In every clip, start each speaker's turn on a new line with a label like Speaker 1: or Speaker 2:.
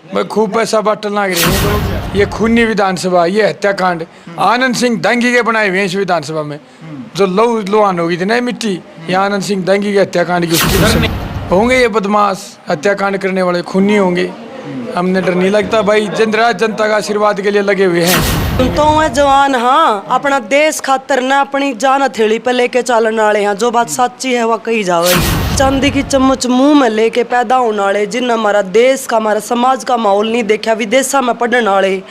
Speaker 1: भाई खूब पैसा बांटने लग रहे हैं लोग। ये खूनी विधानसभा, ये हत्याकांड आनंद सिंह दंगी के बनाए हुए हैं इस विधानसभा में। जो लहू लुहान होगी थी ना मिट्टी, ये आनंद सिंह दंगी के हत्याकांड की उसकी वजह से होंगे। ये बदमाश हत्याकांड करने वाले खूनी होंगे। हमने डर नहीं लगता भाई, जनता का आशीर्वाद के लिए लगे हुए हैं।
Speaker 2: तो है जवान, हाँ अपना देश खातर ना अपनी जान हथेली पे लेके चलने वाले हैं। जो बात सच्ची है वह कही जाएगी। चांदी की चम्मच मुंह में लेके पैदा होने वाले, जिन हमारा देश का हमारा समाज का माहौल नहीं देखा, विदेशा में पढ़ने वाले,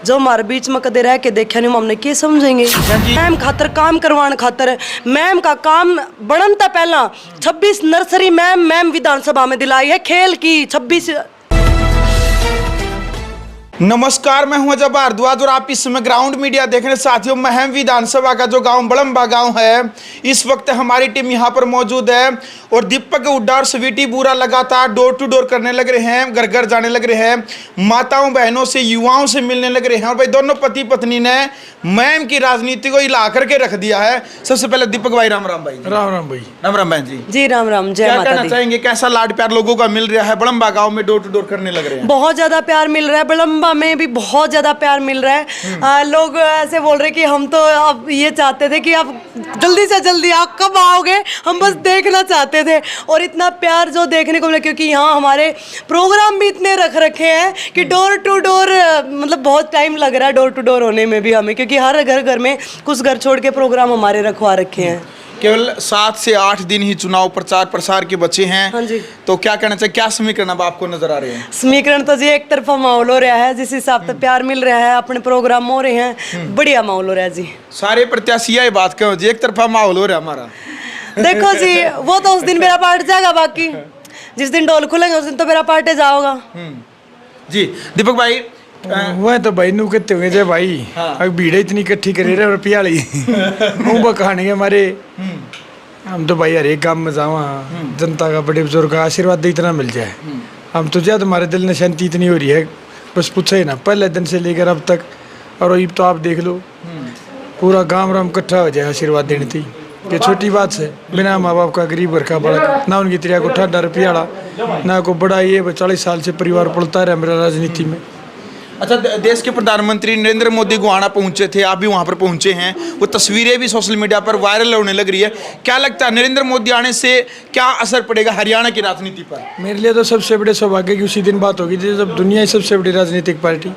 Speaker 2: जो हमारे बीच में कदे रह के देखा नहीं, हमने क्या समझेंगे। मैम खातर काम करवाने खातर मैम का काम बढ़न था पहला 26 नर्सरी मैम विधानसभा में दिलाई है खेल की 26।
Speaker 3: नमस्कार, मैं हूं अजय भारद्वाज और आप इस समय ग्राउंड मीडिया देख रहे साथियों। महम विधानसभा का जो गांव बड़म्बा गांव है, इस वक्त हमारी टीम यहां पर मौजूद है और दीपक हुड्डा और स्वीटी बुरा लगातार डोर टू डोर करने लग रहे हैं, घर घर जाने लग रहे हैं, माताओं बहनों से युवाओं से मिलने लग रहे हैं। और भाई दोनों पति पत्नी ने महम की राजनीति को हिला करके रख दिया है। सबसे पहले दीपक भाई, राम राम भाई।
Speaker 1: राम राम भाई।
Speaker 3: राम राम बहन जी।
Speaker 2: जी राम राम, जय
Speaker 3: क्या
Speaker 2: माता
Speaker 3: कहना
Speaker 2: दी।
Speaker 3: चाहेंगे, कैसा लाड प्यार लोगों का मिल रहा है? बड़म्बा गाँव में डोर टू डोर करने लग रहे हैं।
Speaker 2: बहुत ज्यादा प्यार मिल रहा है, बड़म्बा में भी बहुत ज्यादा प्यार मिल रहा है। लोग ऐसे बोल रहे कि हम तो अब ये चाहते थे कि आप जल्दी से जल्दी आप कब आओगे, हम बस देखना चाहते थे। और इतना प्यार जो देखने को मिला, क्योंकि यहाँ हमारे प्रोग्राम भी इतने रख रखे हैं कि डोर टू डोर मतलब बहुत टाइम लग रहा है डोर टू डोर होने में भी हमें, क्योंकि हर घर में कुछ घर छोड़ के प्रोग्राम हमारे रखवा रखे हैं।
Speaker 3: केवल 7 से 8 दिन ही चुनाव प्रचार प्रसार के बचे हैं।
Speaker 2: हाँ जी।
Speaker 3: तो क्या कहना चाहिए, क्या समीकरण अब आपको नजर आ रहे हैं?
Speaker 2: समीकरण तो जी एक तरफा माहौल हो रहा है, जिस हिसाब से प्यार मिल रहा है, अपने प्रोग्राम हो रहे हैं, बढ़िया माहौल हो रहा है जी।
Speaker 3: सारे प्रत्याशी यही बात कहो जी, एक तरफा माहौल हो रहा है हमारा।
Speaker 2: देखो जी, वो तो उस दिन मेरा पार्ट जाएगा, बाकी जिस दिन डोल खुलेंगे उस दिन तो मेरा पार्ट जाओगा।
Speaker 3: जी दीपक भाई,
Speaker 1: वह तो भाई नू कहते हुए जे भाई अब भीड़ इतनी इकट्ठी करे रहे रुपया ली मुँह बखाने के हमारे। हम तो भाई हर एक काम में जावा, जनता का बड़े बुजुर्ग का आशीर्वाद इतना मिल जाए। हम तो ज्यादा हमारे दिल में शांति इतनी हो रही है, बस पूछे ही ना, पहले दिन से लेकर अब तक। और अब तो आप देख लो पूरा गांव राम इकट्ठा हो जाए आशीर्वाद देने थी। ये छोटी बात है, बिना माँ बाप का गरीब घर का बड़ा ना, उनकी तरह को ठाडा रुपया ना को बड़ा, ये 40 साल से परिवार पलता रहा मेरा राजनीति में।
Speaker 3: अच्छा, देश के प्रधानमंत्री नरेंद्र मोदी गुहाना पहुंचे थे, आप भी वहां पर पहुंचे हैं, वो तस्वीरें भी सोशल मीडिया पर वायरल होने लग रही है। क्या लगता है नरेंद्र मोदी आने से क्या असर पड़ेगा हरियाणा की राजनीति पर?
Speaker 1: मेरे लिए तो सबसे बड़े सौभाग्य की उसी दिन बात होगी जब दुनिया की सबसे बड़ी राजनीतिक पार्टी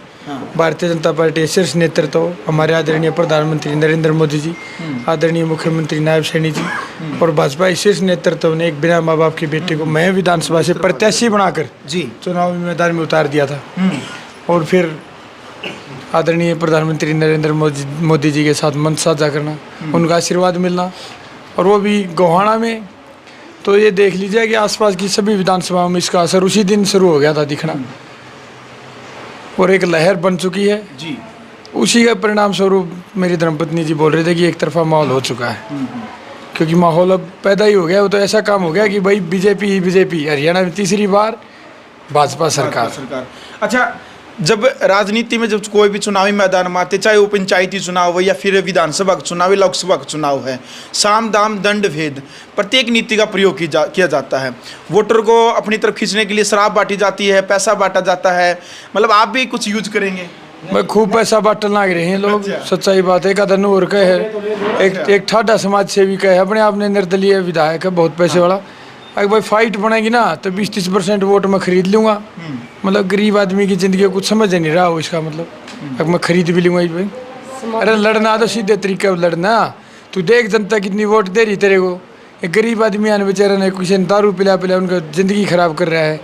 Speaker 1: भारतीय जनता पार्टी शीर्ष नेतृत्व हमारे आदरणीय प्रधानमंत्री नरेंद्र मोदी जी, आदरणीय मुख्यमंत्री नायब सैनी जी और भाजपा शीर्ष नेतृत्व ने एक बिना माँ बाप के बेटे को महम विधानसभा से प्रत्याशी बनाकर
Speaker 3: जी
Speaker 1: चुनावी मैदान में उतार दिया था। और फिर आदरणीय प्रधानमंत्री नरेंद्र मोदी जी के साथ मंच साझा करना, उनका आशीर्वाद मिलना, और वो भी गोहाना में। तो ये देख लीजिए कि आसपास की सभी विधानसभाओं में इसका असर उसी दिन शुरू हो गया था दिखना, और एक लहर बन चुकी है
Speaker 3: जी।
Speaker 1: उसी का परिणाम स्वरूप मेरी धर्मपत्नी जी बोल रहे थे कि एक तरफा माहौल हो चुका है, क्योंकि माहौल अब पैदा ही हो गया। वो तो ऐसा काम हो गया कि भाई बीजेपी ही बीजेपी, हरियाणा में तीसरी बार भाजपा सरकार।
Speaker 3: अच्छा, जब राजनीति में जब कोई भी चुनावी मैदान में आते, चाहे वो पंचायती चुनाव हो या फिर विधानसभा का चुनाव, लोकसभा का चुनाव है, साम दाम दंड भेद प्रत्येक नीति का प्रयोग किया जाता है। वोटर को अपनी तरफ खींचने के लिए शराब बांटी जाती है, पैसा बांटा जाता है। मतलब आप भी कुछ यूज करेंगे?
Speaker 1: भाई खूब पैसा बांटने लग रहे हैं लोग। सच्चाई बात है, कदर और कहे है एक ठाडा समाज सेवी का है, अपने आप ने निर्दलीय विधायक है, बहुत पैसे वाला। अगर भाई फाइट बनेगी ना तो 20-30% वोट मैं खरीद लूँगा। मतलब गरीब आदमी की ज़िंदगी को कुछ समझ नहीं रहा हो इसका मतलब, अगर मैं खरीद भी लूँगा भाई। अरे लड़ना तो सीधे तरीके से लड़ना। तू देख जनता कितनी वोट दे रही तेरे को, एक गरीब आदमी आने बेचारा ने किसी ने दारू पिला उनका ज़िंदगी खराब कर रहा है,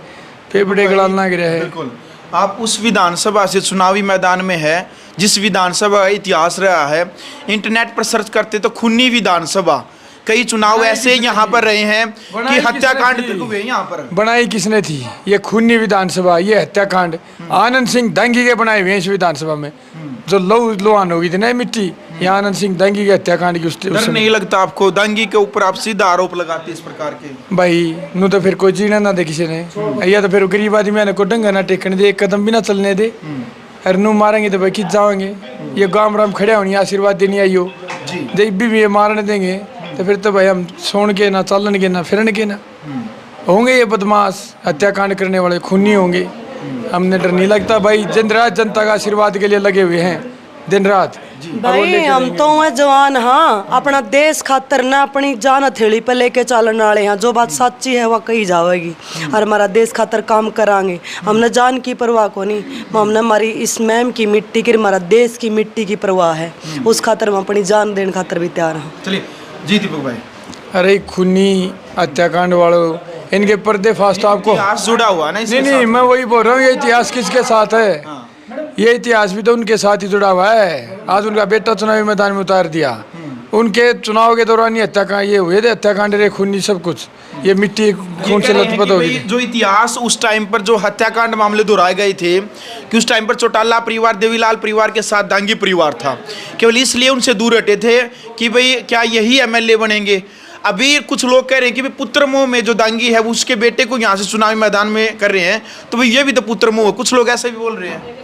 Speaker 1: फेफड़े गड़ालना गिरा है।
Speaker 3: बिल्कुल, आप उस विधानसभा से चुनावी मैदान में है जिस विधानसभा का इतिहास रहा है। इंटरनेट पर सर्च करते तो खूनी विधानसभा, कई चुनाव ऐसे यहाँ पर रहे हैं कि हत्याकांड तक हुए यहाँ पर।
Speaker 1: बनाई किसने थी ये खूनी विधानसभा, ये हत्याकांड आनंद सिंह दंगी के बनाए हुए हैं इस विधानसभा में। जो लहू लुहान होगी थी ना मिट्टी, ये आनंद सिंह दंगी के हत्याकांड की
Speaker 3: डर नहीं लगता आपको? दंगी के ऊपर आप सीधा आरोप लगाते इस प्रकार के?
Speaker 1: भाई नू तो फिर कोई जीना ना दे किसी ने, या तो फिर गरीब आदमी ने को डंगा ना टेकने दे, एक कदम भी ना चलने दे। अरे नू मारेंगे तो भाई खिंच जाओगे। ये गाँव राम खड़े होनी आशीर्वाद देनी आई हो, जब भी ये मारने देंगे तो फिर तो भाई हम सोन के ना चलन के ना फिरन के ना होंगे। ये बदमाश हत्याकांड करने वाले खूनी होंगे। हमने डर नहीं लगता भाई, दिन रात जनता का आशीर्वाद के लिए लगे हुए हैं, दिन रात।
Speaker 2: भाई हम तो हैं जवान, हाँ अपना देश खातर ना अपनी जान हथेली पे लेके चलने वाले हैं। जो बात सच्ची है वह कही जाएगी और हमारा देश खातर काम करांगे। हमने जान की परवाह को नहीं, हमने हमारी इस मैम की मिट्टी की, हमारा देश की मिट्टी की परवाह है। उस खातर हम अपनी जान देने खातर भी तैयार हैं।
Speaker 3: चलिए जी दीपक भाई।
Speaker 1: अरे खूनी हत्याकांड वालों, इनके पर्देफाश तो आपको
Speaker 3: इतिहास जुड़ा हुआ ना इसके
Speaker 1: नहीं, मैं वही बोल रहा हूँ, ये इतिहास किसके साथ है? ये इतिहास भी तो उनके साथ ही जुड़ा हुआ है। आज उनका बेटा चुनावी मैदान में उतार दिया, उनके चुनाव के दौरान ये हत्याकांड, ये हुए थे हत्याकांड, रे खूनी सब कुछ, ये मिट्टी खून से लथपथ हो गई।
Speaker 3: जो इतिहास उस टाइम पर जो हत्याकांड मामले दोहराए गए थे कि उस टाइम पर चौटाला परिवार देवीलाल परिवार के साथ दांगी परिवार था, केवल इसलिए उनसे दूर हटे थे कि भाई क्या यही एमएलए बनेंगे। अभी कुछ लोग कह रहे हैं कि भाई पुत्र मोह में जो दांगी है वो उसके बेटे को यहाँ से चुनावी मैदान में कर रहे हैं, तो भाई ये भी तो पुत्र मोह, कुछ लोग ऐसे भी बोल रहे हैं।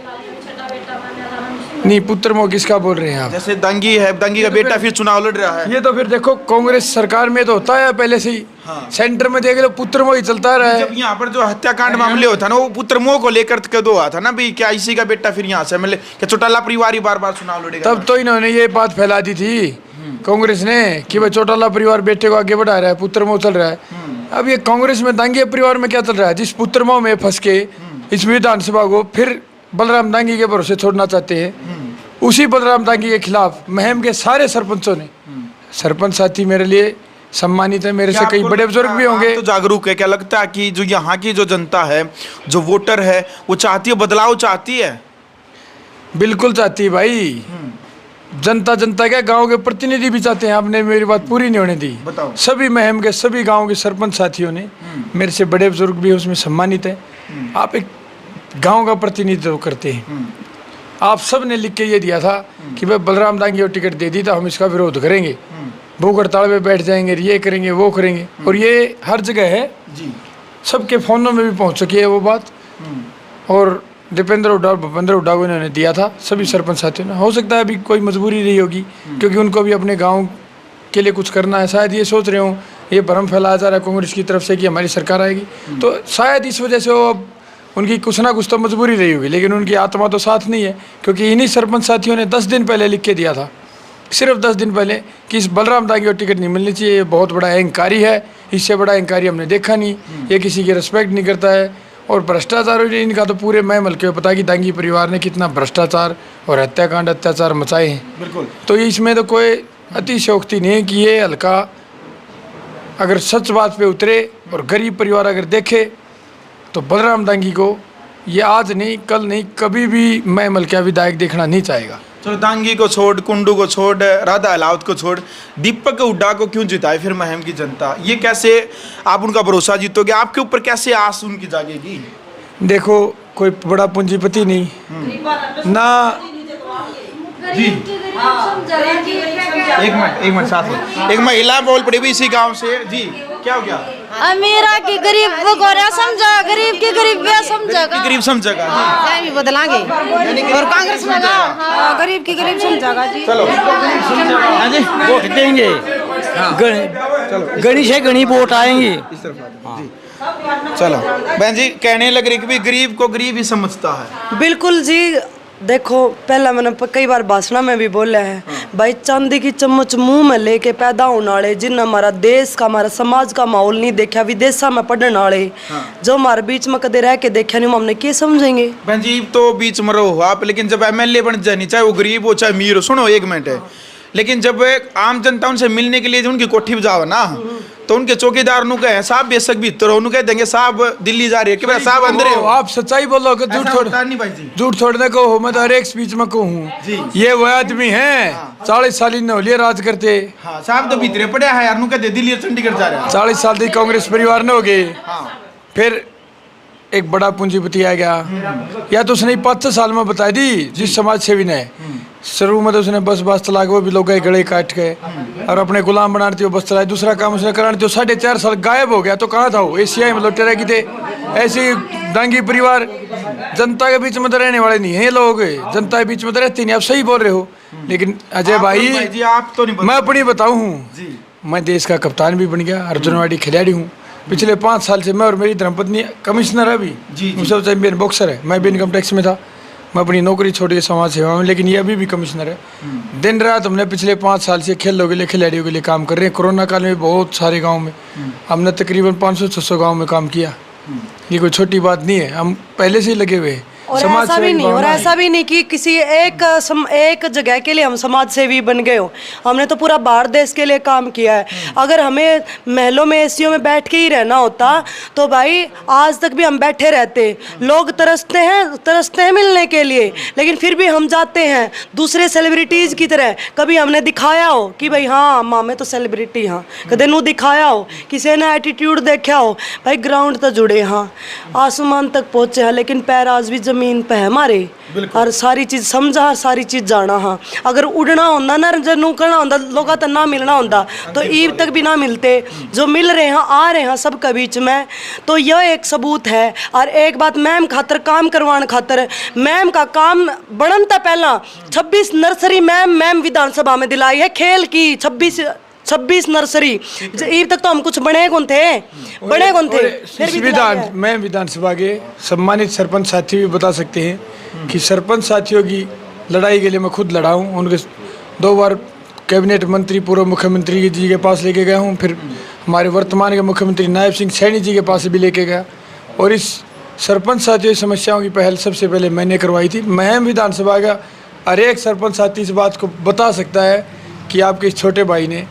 Speaker 1: नहीं, पुत्र मोह किसका बोल रहे हैं आप?
Speaker 3: जैसे दांगी है, दांगी का बेटा फिर चुनाव लड़ रहा है।
Speaker 1: ये तो फिर देखो कांग्रेस सरकार में तो होता है पहले से ही। सेंटर में देख लो पुत्र मोह ही चलता रहा है।
Speaker 3: जब यहाँ पर जो हत्याकांड मामले होता है ना, वो पुत्र मोह को लेकर कदो हुआ था ना, भाई क्या इसी का बेटा फिर यहाँ से एमएलए, क्या चौटाला परिवार ही बार बार चुनाव लड़ेगा?
Speaker 1: तब तो इन्होंने ये बात फैला दी थी कांग्रेस ने कि भाई चौटाला परिवार बेटे को आगे बढ़ा रहा है, पुत्र मोह चल रहा है। अब ये कांग्रेस में दांगी परिवार में क्या चल रहा है? जिस पुत्र मोह में फंस के इस विधानसभा को फिर बलराम दांगी के भरोसे छोड़ना चाहते हैं, उसी बलराम दांगी के खिलाफ महम के सारे सरपंचों ने, सरपंच साथी मेरे लिए सम्मानित है, मेरे से कई बड़े बुजुर्ग भी होंगे,
Speaker 3: तो जागरूक है। क्या लगता है कि जो यहाँ की जो जनता है, जो वोटर है, वो चाहती है, बदलाव चाहती है?
Speaker 1: बिल्कुल चाहती है भाई। जनता क्या, गांव के प्रतिनिधि भी चाहते हैं। आपने मेरी बात पूरी नहीं होने दी।
Speaker 3: बताओ।
Speaker 1: सभी महम के सभी गांव के सरपंच साथियों ने, मेरे से बड़े बुजुर्ग भी उसमें सम्मानित है। आप एक गांव का प्रतिनिधित्व करते हैं, आप सब ने लिख के ये दिया था कि भाई बलराम दांगी को टिकट दे दी तो हम इसका विरोध करेंगे, भूख हड़ताल पे बैठ जाएंगे, ये करेंगे वो करेंगे, और ये हर जगह है जी। सबके फोनों में भी पहुंच चुकी है वो बात। और दीपेंद्र हुड्डा और भूपेंद्र हुड्डा को इन्होंने दिया था, सभी सरपंच साथियों ने। हो सकता है अभी कोई मजबूरी रही होगी, क्योंकि उनको भी अपने गाँव के लिए कुछ करना है। शायद ये सोच रहे हो, ये भ्रम फैलाया जा रहा है कांग्रेस की तरफ से कि हमारी सरकार आएगी, तो शायद इस वजह से वो अब उनकी कुछ ना कुछ तो मजबूरी रही होगी, लेकिन उनकी आत्मा तो साथ नहीं है। क्योंकि इन्हीं सरपंच साथियों ने 10 दिन पहले लिख के दिया था, सिर्फ 10 दिन पहले, कि इस बलराम दांगी को टिकट नहीं मिलनी चाहिए, ये बहुत बड़ा अहंकारी है, इससे बड़ा अहंकारी हमने देखा नहीं, ये किसी की रिस्पेक्ट नहीं करता है। और भ्रष्टाचार इनका तो पूरे महम हल्के पता कि दांगी परिवार ने कितना भ्रष्टाचार और हत्याकांड अत्याचार मचाए हैं।
Speaker 3: बिल्कुल।
Speaker 1: तो इसमें तो कोई अतिशयोक्ति नहीं है कि ये हल्का अगर सच बात पे उतरे और गरीब परिवार अगर देखे तो बलराम दांगी को ये आज नहीं, कल नहीं, कभी भी मैं मलकिया विधायक देखना नहीं चाहेगा।
Speaker 3: चलो, दांगी को छोड़, कुंडू को छोड़, राधा अलावत को छोड़, दीपक हुड्डा को क्यों जिताए फिर महम की जनता? ये कैसे आप उनका भरोसा जीतोगे? आपके ऊपर कैसे आस उनकी जागेगी?
Speaker 1: देखो, कोई बड़ा पूंजीपति नहीं ना
Speaker 3: जी। एक मिनट साथ में एक महिला बोल पड़ी भी इसी गांव से। जी, क्या हो गया?
Speaker 4: अमीरा की गरीब को गोरा समझा, गरीब की गरीब वे समझेगा,
Speaker 3: गरीब समझेगा
Speaker 4: जी। भी बदलांगे और कांग्रेस में गरीब की गरीब समझेगा जी।
Speaker 3: चलो
Speaker 5: हाँ जी, वोट देंगे, गणी से गणी वोट आएंगे।
Speaker 3: चलो बहन जी, कहने लग रही कि भी गरीब को गरीब ही समझता है।
Speaker 2: बिल्कुल जी। देखो, पहला मैंने कई बार भाषण में भी बोला है, भाई चांदी की चम्मच मुंह में लेके पैदा होने वाले, जिन हमारा देश का, हमारा समाज का माहौल नहीं देखा, विदेशा में पढ़ने वाले, जो हमारे बीच में कदे रह के देखा नहीं, हमने क्या समझेंगे?
Speaker 3: बहन जी, तो बीच में रहो आप, लेकिन जब एमएलए बन जाए, चाहे वो गरीब हो चाहे अमीर हो, सुनो एक मिनट है, लेकिन जब आम जनता उनसे मिलने के लिए जो उनकी कोठी जाओ ना, तो उनके चौकीदार नु कहे साहब बेशक भीतर हो, कह देंगे साहब दिल्ली जा रही है, कि भाई साहब अंदर हो।
Speaker 1: आप सच्चाई बोलो, झूठ छोड़ने को हो। मैं तो हर एक स्पीच में कहूँ, ये वो आदमी है 40 साल इन होलिया राज करते।
Speaker 3: हाँ, साहब तो भीतरे पड़े है यार, नु कहते दिल्ली और चंडीगढ़ जा रहे हैं।
Speaker 1: 40 साल की कांग्रेस परिवार ने हो गए। फिर एक बड़ा पूंजीपति आ गया, या तो उसने 5 साल में बता दी, जिस समाज सेवी ने शुरू में तो उसने बस चला के वो भी लोग गले काट के और अपने गुलाम बनाते हो बस चलाए। दूसरा काम उसने कराने तो 4.5 साल गायब हो गया, तो कहाँ था वो? एशिया में लौटे रह गए थे। ऐसे दांगी परिवार जनता के बीच में तो रहने वाले नहीं है ये लोग, जनता के बीच में तो रहते नहीं। आप सही बोल रहे हो, लेकिन अजय भाई
Speaker 3: आप तो नहीं,
Speaker 1: मैं अपनी बताऊँ, मैं देश का कप्तान भी बन गया, अर्जुनवाड़ी खिलाड़ी हूँ, पिछले 5 साल से मैं और मेरी धर्मपत्नी कमिश्नर है अभी
Speaker 3: जी।
Speaker 1: मुझसे मेन बॉक्सर है, मैं भी इनकम टैक्स में था, मैं अपनी नौकरी छोड़ के समाज सेवा में, लेकिन ये अभी भी कमिश्नर है। दिन रात हमने पिछले 5 साल से खेलों के लिए, खिलाड़ियों के लिए काम कर रहे हैं। कोरोना काल में बहुत सारे गाँव में हमने तकरीबन 500-600 गाँव में काम किया। ये कोई छोटी बात नहीं है, हम पहले से ही लगे हुए हैं।
Speaker 2: और
Speaker 1: समाज
Speaker 2: ऐसा
Speaker 1: सेवा
Speaker 2: भी
Speaker 1: की
Speaker 2: नहीं, और
Speaker 1: भावना है।
Speaker 2: ऐसा भी नहीं कि किसी एक जगह के लिए हम समाज सेवी बन गए हो। हमने तो पूरा भारत देश के लिए काम किया है। अगर हमें महलों में एसीओ में बैठ के ही रहना होता तो भाई आज तक भी हम बैठे रहते। लोग तरसते हैं मिलने के लिए, लेकिन फिर भी हम जाते हैं दूसरे सेलिब्रिटीज की तरह। कभी हमने दिखाया हो कि भाई हाँ माँ मैं तो सेलिब्रिटी हाँ, कदे नू दिखाया हो, किसी ने एटीट्यूड देखा हो, भाई ग्राउंड तक जुड़े हाँ, आसमान तक पहुँचे हैं, लेकिन पैर आज भी जमीन पे है हमारे। और सारी चीज समझा, सारी चीज जाना हाँ। अगर उड़ना होंदा ना, जनू करना होंदा, लोग तक ना मिलना होंदा तो ईब तक भी ना मिलते। जो मिल रहे हैं, आ रहे हैं सबके बीच में, तो यह एक सबूत है। और एक बात मैम खातर काम करवाने खातर, मैम का काम बढ़न था पहला 26 नर्सरी मैम विधानसभा में दिलाई है खेल की। 26 नर्सरी ईब तक तो हम कुछ बने कौन थे, फिर भी दिलाई है।
Speaker 1: मैं विधानसभा के सम्मानित सरपंच साथी भी बता सकते हैं कि सरपंच साथियों की लड़ाई के लिए मैं खुद लड़ा हूँ। उनके 2 बार कैबिनेट मंत्री पूर्व मुख्यमंत्री जी के पास लेके गया हूँ, फिर हमारे वर्तमान के मुख्यमंत्री नायब सिंह सैनी जी के पास भी लेके गया। और इस सरपंच साथियों की समस्याओं की पहल सबसे पहले मैंने करवाई थी। मैं विधानसभा का हर एक सरपंच साथी इस बात को बता सकता है कि आपके इस छोटे भाई ने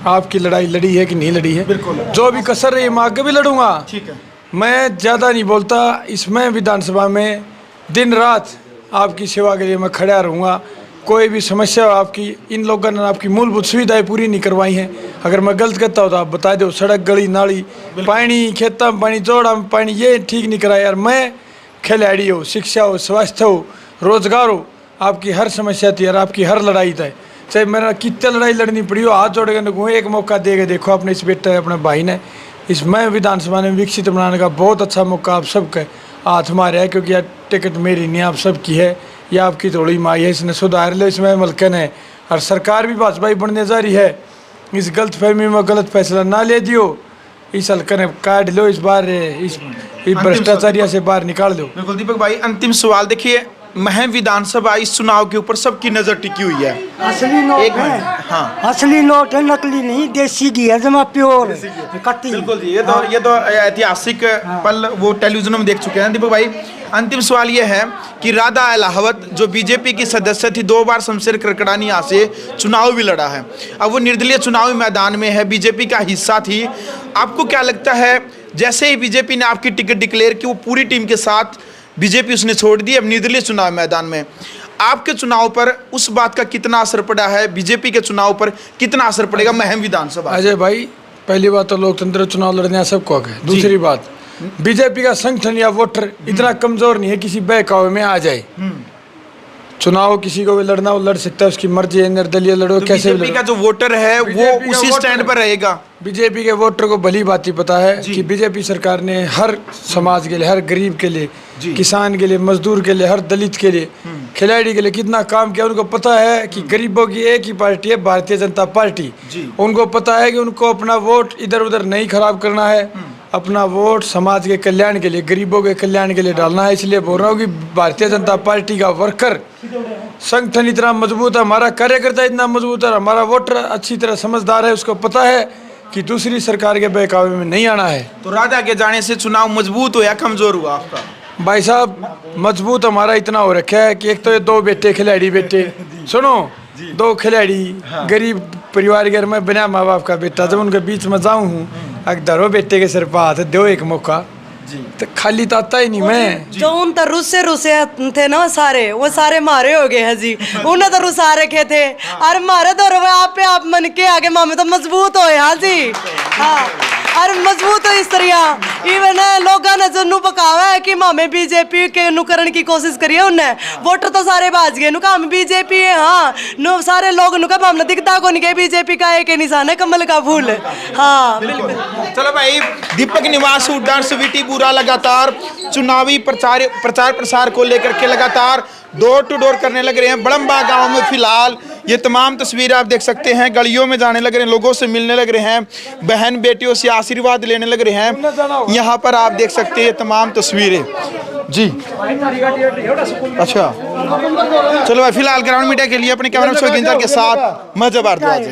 Speaker 1: आपकी लड़ाई लड़ी है कि नहीं लड़ी है।
Speaker 3: बिल्कुल।
Speaker 1: जो भी कसर रही है मैं आगे भी लड़ूंगा।
Speaker 3: ठीक है।
Speaker 1: मैं ज़्यादा नहीं बोलता, इसमें विधानसभा में दिन रात आपकी सेवा के लिए मैं खड़ा रहूँगा। कोई भी समस्या हो आपकी, इन लोगों ने आपकी मूलभूत सुविधाएं पूरी नहीं करवाई हैं। अगर मैं गलत करता हो तो आप बता दो। सड़क, गली, नाली, पानी, खेता में पानी, जोड़ा में पानी, ये ठीक नहीं कराया यार। मैं खिलाड़ी हो, शिक्षा हो, स्वास्थ्य हो, रोजगार हो, आपकी हर समस्या थी यार, आपकी हर लड़ाई था। चाहे मेरा कितनी लड़ाई लड़नी पड़ी हो, हाथ जोड़ के एक मौका देके देखो अपने इस बेटे अपने भाई ने। इसमें विधानसभा में विकसित बनाने का बहुत अच्छा मौका आप सबके हाथ मारे है, क्योंकि यार टिकट मेरी नहीं आप सबकी है, ये आपकी थोड़ी माई है, इसने सुधार लो, इसमें मलकन है। और सरकार भी भाजपा ही बनने जा रही है। इस गलत फहमी में गलत फैसला ना ले दियो, इस हल्के ने काट लो, इस बार इस भ्रष्टाचारियों से बाहर निकाल दो।
Speaker 3: बिल्कुल दीपक भाई, अंतिम सवाल देखिए, महम विधानसभा इस चुनाव के ऊपर सबकी नजर टिकी हुई है।
Speaker 6: असली नोट
Speaker 3: एक
Speaker 6: है।
Speaker 3: मिनट, हाँ।
Speaker 6: असली नोट है, नकली नहीं, देसी घी है, जमा प्योर कट्टी।
Speaker 3: बिल्कुल जी, ये तो ऐतिहासिक पल वो टेलीविजन में देख चुके हैं। दीपक भाई, अंतिम सवाल ये है कि राधा अलाहावत जो बीजेपी की सदस्य थी, 2 बार शमशेर करकड़ानी यहाँ से चुनाव भी लड़ा है, अब वो निर्दलीय चुनावी मैदान में है, बीजेपी का हिस्सा थी। आपको क्या लगता है, जैसे ही बीजेपी ने आपकी टिकट डिक्लेयर की, वो पूरी टीम के साथ बीजेपी उसने छोड़ दी, अब निर्दलीय चुनाव मैदान में, आपके चुनाव पर उस बात का कितना असर पड़ा है, बीजेपी के चुनाव पर कितना असर पड़ेगा महम विधानसभा?
Speaker 1: अजय भाई, पहली बात तो लोकतंत्र चुनाव लड़ने सबको हक है। दूसरी बात, बीजेपी का संगठन या वोटर इतना कमजोर नहीं है किसी बहकावे में आ जाए। चुनाव किसी को भी लड़ना वो लड़ सकता है, उसकी मर्जी है। निर्दलीय लड़ो,
Speaker 3: तो
Speaker 1: कैसे भी
Speaker 3: बीजेपी
Speaker 1: लड़ो।
Speaker 3: का जो वोटर है वो उसी स्टैंड पर रहेगा।
Speaker 1: बीजेपी के वोटर को भली बात ही पता है कि बीजेपी सरकार ने हर समाज के लिए, हर गरीब के लिए, किसान के लिए, मजदूर के लिए, हर दलित के लिए, खिलाड़ी के लिए कितना काम किया। उनको पता है कि गरीबों की एक ही पार्टी है, भारतीय जनता पार्टी। उनको पता है कि उनको अपना वोट इधर उधर नहीं खराब करना है, अपना वोट समाज के कल्याण के लिए, गरीबों के कल्याण के लिए डालना है। इसलिए बोल रहा हूँ कि भारतीय जनता पार्टी का वर्कर संगठन इतना मजबूत है, हमारा कार्यकर्ता इतना मजबूत है, हमारा वोटर अच्छी तरह समझदार है, उसको पता है कि दूसरी सरकार के बहकावे में नहीं आना है।
Speaker 3: तो राधा के जाने से चुनाव मजबूत हुआ या कमजोर हुआ आपका?
Speaker 1: भाई साहब, मजबूत हमारा इतना हो रखा है कि एक तो ये 2 बेटे खिलाड़ी बेटे, सुनो 2 खिलाड़ी गरीब परिवार के, मैं बिना माँ बाप का बेटा, जब उनके बीच में जाऊँ हूँ, अगर बेटे के सिर पर हाथ दो एक मौका, तो खाली तो आता ही नहीं। मैं
Speaker 2: जो उन तो रुसे थे ना, वो सारे मारे हो गए हैं जी। उन्हें तो रुसा रखे थे, और मारे तो आप पे आप मन के आगे मामे तो मजबूत हो। हाँ जी, हाँ, और मजबूत हो इस तरह। इवन लोगों ने जो नु पकावा है कि मामे बीजेपी के अनुकरण की कोशिश करी है, उन्हें वोटर तो सारे बाज गए नुका हम बीजेपी है। हाँ, नु सारे लोग नुका हमने दिखता को नहीं के बीजेपी का एक निशान है कमल का फूल। हाँ बिल्कुल।
Speaker 3: चलो भाई, दीपक निवास उड्डाण स्वीटी बुरा लगातार चुनावी प्रचार प्रसार को लेकर के लगातार डोर टू डोर करने लग रहे हैं। बड़म्बा गांव में फिलहाल ये तमाम तस्वीरें आप देख सकते हैं, गलियों में जाने लग रहे हैं, लोगों से मिलने लग रहे हैं, बहन बेटियों से आशीर्वाद लेने लग रहे हैं। यहाँ पर आप देख सकते हैं ये तमाम तस्वीरें जी। अच्छा चलो भाई, फिलहाल ग्राउंड मीडिया के लिए अपने कैमरा के साथ मैं जब भारद्वाज।